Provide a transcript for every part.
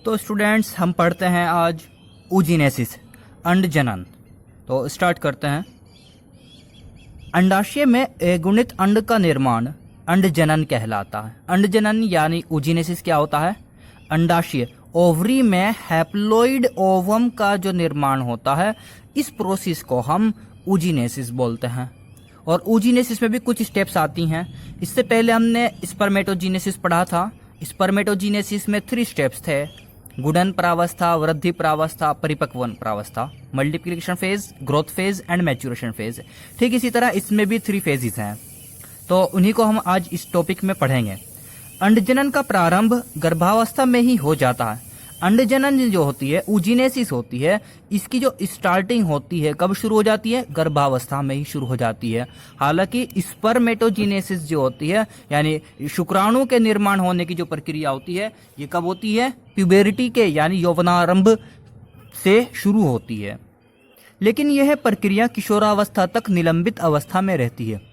तो स्टूडेंट्स, हम पढ़ते हैं आज oogenesis, अंडजनन। तो स्टार्ट करते हैं। अंडाशय में अगुणित अंड का निर्माण अंडजनन कहलाता है। अंडजनन यानी oogenesis क्या होता है? अंडाशय ओवरी में हैप्लॉइड ओवम का जो निर्माण होता है, इस प्रोसेस को हम oogenesis बोलते हैं। और oogenesis में भी कुछ स्टेप्स आती हैं। इससे पहले हमने स्पर्मेटोजेनेसिस पढ़ा था। स्पर्मेटोजेनेसिस में 3 स्टेप्स थे: गुणन प्रावस्था, वृद्धि प्रावस्था, परिपक्वन प्रावस्था, multiplication phase, growth phase and maturation phase. ठीक इसी तरह इसमें भी 3 फेजेस हैं, तो उन्हीं को हम आज इस टॉपिक में पढ़ेंगे। अंडजनन का प्रारंभ गर्भावस्था में ही हो जाता है। अंडजनन जो होती है, oogenesis होती है, इसकी जो स्टार्टिंग होती है कब शुरू हो जाती है? गर्भावस्था में ही शुरू हो जाती है। हालांकि स्पर्मेटोजेनेसिस जो होती है, यानी शुक्राणु के निर्माण होने की जो प्रक्रिया होती है, ये कब होती है? प्यूबेरिटी के यानी यौवनारंभ से शुरू होती है। लेकिन यह प्रक्रिया किशोरावस्था तक निलंबित अवस्था में रहती है।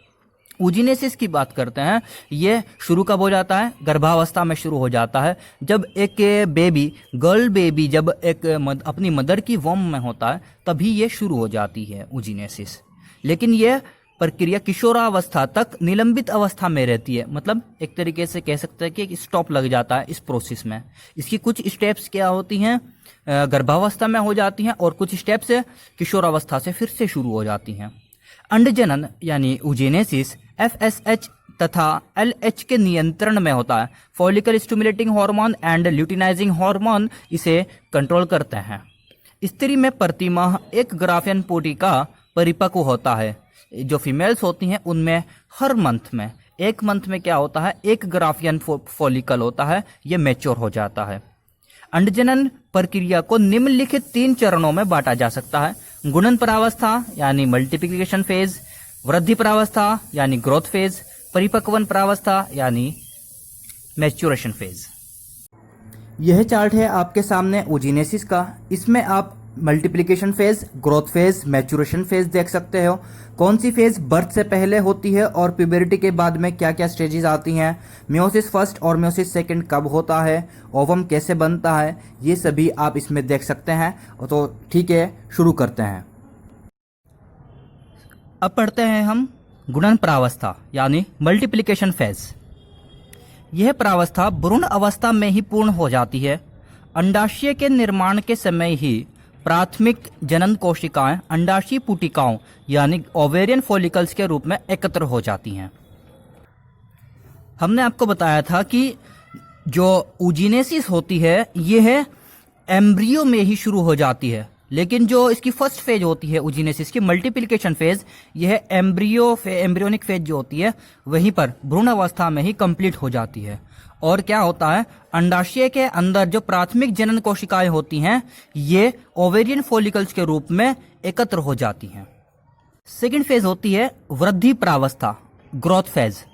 oogenesis की बात करते हैं, यह शुरू कब हो जाता है? गर्भावस्था में शुरू हो जाता है। जब एक बेबी, गर्ल बेबी जब अपनी मदर की वॉम में होता है, तभी यह शुरू हो जाती है oogenesis। लेकिन यह प्रक्रिया किशोरावस्था तक निलंबित अवस्था में रहती है। मतलब एक तरीके से कह सकते हैं कि स्टॉप लग जाता है इस प्रोसेस में। इसकी कुछ स्टेप्स क्या होती हैं? गर्भावस्था में हो जाती हैं, और कुछ स्टेप्स किशोरावस्था से फिर से शुरू हो जाती हैं। अंडजनन यानी oogenesis FSH तथा LH के नियंत्रण में होता है। Follicle stimulating hormone and luteinizing hormone इसे कंट्रोल करते हैं। स्त्री में प्रतिमाह एक ग्राफियन पोटिका परिपक्व होता है। जो फीमेल्स होती हैं उनमें हर मंथ में, एक मंथ में क्या होता है? एक ग्राफियन फॉलिकल होता है, यह मैच्योर हो जाता है। अंडजनन प्रक्रिया को निम्नलिखित 3 चरणों में बांटा जा सकता है: गुणन प्रावस्था यानी मल्टीप्लिकेशन फेज, वृद्धि प्रावस्था यानी ग्रोथ फेज, परिपक्वन प्रावस्था यानी मैच्योरेशन फेज। यह चार्ट है आपके सामने oogenesis का। इसमें आप multiplication phase, growth phase, maturation phase देख सकते हो। कौन सी फेज बर्थ से पहले होती है और प्यूबरिटी के बाद में क्या क्या स्टेजेस आती हैं, मियोसिस फर्स्ट और मियोसिस सेकंड कब होता है, ओवम कैसे बनता है, ये सभी आप इसमें देख सकते हैं। तो ठीक है, शुरू करते हैं। अब पढ़ते हैं हम गुणन प्रावस्था यानी मल्टीप्लिकेशन फेज। यह प्रावस्था भ्रूण अवस्था में ही पूर्ण हो जाती है। अंडाशय के निर्माण के समय ही प्राथमिक जनन कोशिकाएं अंडाशयी पुटिकाओं यानी ओवेरियन फॉलिकल्स के रूप में एकत्र हो जाती हैं। हमने आपको बताया था कि जो oogenesis होती है, यह एम्ब्रियो में ही शुरू हो जाती है। लेकिन जो इसकी फर्स्ट फेज होती है oogenesis की, मल्टीप्लिकेशन फेज, यह एम्ब्रियोनिक फेज जो होती है, वहीं पर भ्रूण अवस्था में ही कंप्लीट हो जाती है। और क्या होता है? अंडाशय के अंदर जो प्राथमिक जनन कोशिकाएं होती हैं, ये ओवेरियन फॉलिकल्स के रूप में एकत्र हो जाती हैं। सेकंड फेज होती है वृद्धि प्रावस्था, ग्रोथ फेज।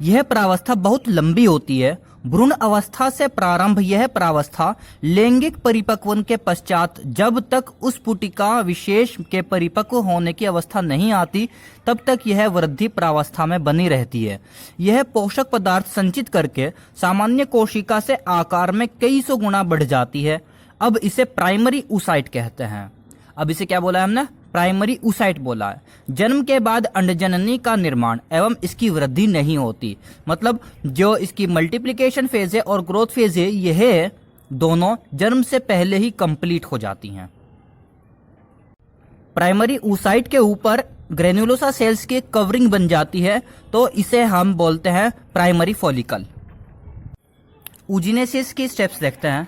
यह प्रावस्था बहुत लंबी होती है। भ्रूण अवस्था से प्रारंभ यह प्रावस्था लैंगिक परिपक्वन के पश्चात जब तक उस पुटिका विशेष के परिपक्व होने की अवस्था नहीं आती, तब तक यह वृद्धि प्रावस्था में बनी रहती है। यह पोषक पदार्थ संचित करके सामान्य कोशिका से आकार में कई सौ गुना बढ़ जाती है। अब इसे प्राइमरी oocyte कहते हैं। अब इसे क्या बोला है हमने? प्राइमरी oocyte बोला है। जन्म के बाद अंडजननी का निर्माण एवं इसकी वृद्धि नहीं होती। मतलब जो इसकी मल्टीप्लिकेशन फेज है और ग्रोथ फेज है, यह दोनों जन्म से पहले ही कंप्लीट हो जाती हैं। प्राइमरी oocyte के ऊपर ग्रेन्युलोसा सेल्स की कवरिंग बन जाती है, तो इसे हम बोलते हैं प्राइमरी फॉलिकल। oogenesis की स्टेप्स देखते हैं।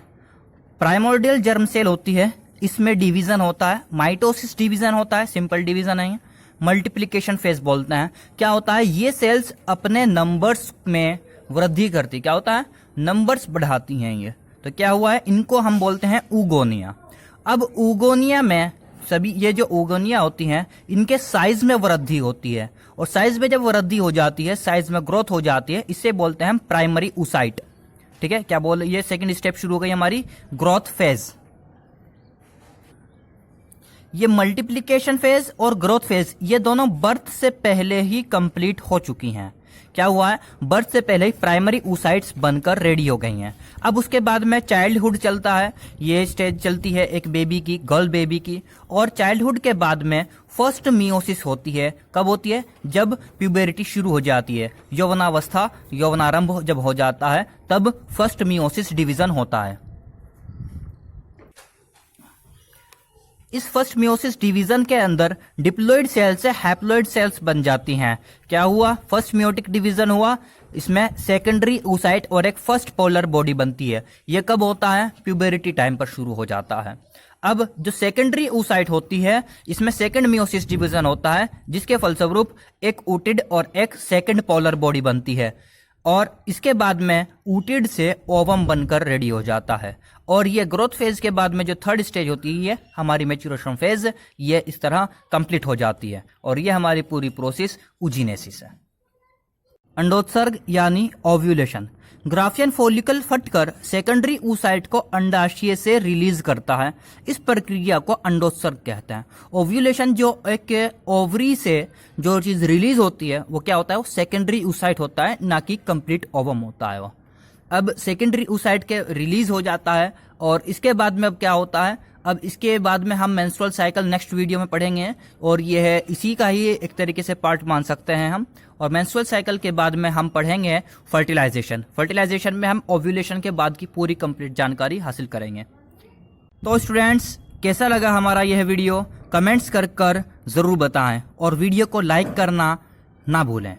प्राइमोर्डियल जर्म सेल होती है, इसमें डिवीजन होता है। माइटोसिस डिवीजन होता है, सिंपल डिवीजन नहीं है। मल्टीप्लिकेशन फेज बोलते हैं। क्या होता है? ये सेल्स अपने नंबर्स में वृद्धि करती, क्या होता है? नंबर्स बढ़ाती हैं ये। तो क्या हुआ है? इनको हम बोलते हैं oogonia। अब oogonia में सभी ये जो oogonia होती हैं, इनके साइज में वृद्धि होती है, और साइज में जब वृद्धि हो जाती है, साइज में ग्रोथ हो जाती है, इसे बोलते हैं हम प्राइमरी oocyte। ठीक है, क्या बोल, ये सेकंड स्टेप शुरू हो गई हमारी ग्रोथ फेज। ये मल्टीप्लिकेशन फेज और ग्रोथ फेज ये दोनों बर्थ से पहले ही कंप्लीट हो चुकी हैं। क्या हुआ है, बर्थ से पहले ही प्राइमरी oocytes बनकर रेडी हो गई हैं। अब उसके बाद में चाइल्डहुड चलता है, ये स्टेज चलती है एक बेबी की, गर्ल बेबी की, और चाइल्डहुड के बाद में फर्स्ट मियोसिस होती है। कब होती है, जब प्यूबेरिटी शुरू हो जाती है, यौवनावस्था यौवनारंभ जब हो जाता है तब फर्स्ट मियोसिस डिवीजन होता है। इस फर्स्ट मियोसिस डिवीजन के अंदर डिप्लॉइड सेल से हैप्लॉइड सेल्स बन जाती हैं। क्या हुआ, फर्स्ट मियोटिक डिवीजन हुआ, इसमें सेकेंडरी oocyte और एक फर्स्ट पोलर बॉडी बनती है। ये कब होता है, प्यूबेरिटी टाइम पर शुरू हो जाता है। अब जो सेकेंडरी oocyte होती है इसमें सेकेंड मियोसिस डिवीजन होता है, जिसके फलस्वरूप एक ooted और एक सेकेंड पोलर बॉडी बनती है, और इसके बाद में ooted से ओवम बनकर रेडी हो जाता है। और ये ग्रोथ फेज के बाद में जो थर्ड स्टेज होती है हमारी मैच्योरेशन फेज, ये इस तरह कंप्लीट हो जाती है, और ये हमारी पूरी प्रोसेस ऊजिनेसिस है। अंडोत्सर्ग यानी ओव्यूलेशन। ग्राफियन फॉलिकल फटकर सेकेंडरी oocyte को अंडाशय से रिलीज करता है। इस प्रक्रिया को अंडोत्सर्ग कहते हैं। ओव्यूलेशन जो एक ओवरी से जो चीज रिलीज होती है वो क्या होता है, वो सेकेंडरी oocyte होता है, ना कि कंप्लीट ओवम होता है वो। अब सेकेंडरी oocyte के रिलीज हो जाता है, और इसके बाद में अब क्या होता है, अब इसके बाद में हम मेंस्ट्रुअल साइकिल नेक्स्ट वीडियो में पढ़ेंगे, और ये है इसी का ही एक तरीके से पार्ट मान सकते हैं हम। और मेंस्ट्रुअल साइकिल के बाद में हम पढ़ेंगे फर्टिलाइजेशन। फर्टिलाइजेशन में हम ओव्यूलेशन के बाद की पूरी कंप्लीट जानकारी हासिल करेंगे। तो स्टूडेंट्स, कैसा लगा हमारा यह वीडियो, कमेंट्स कर जरूर बताएं, और वीडियो को लाइक करना ना भूलें।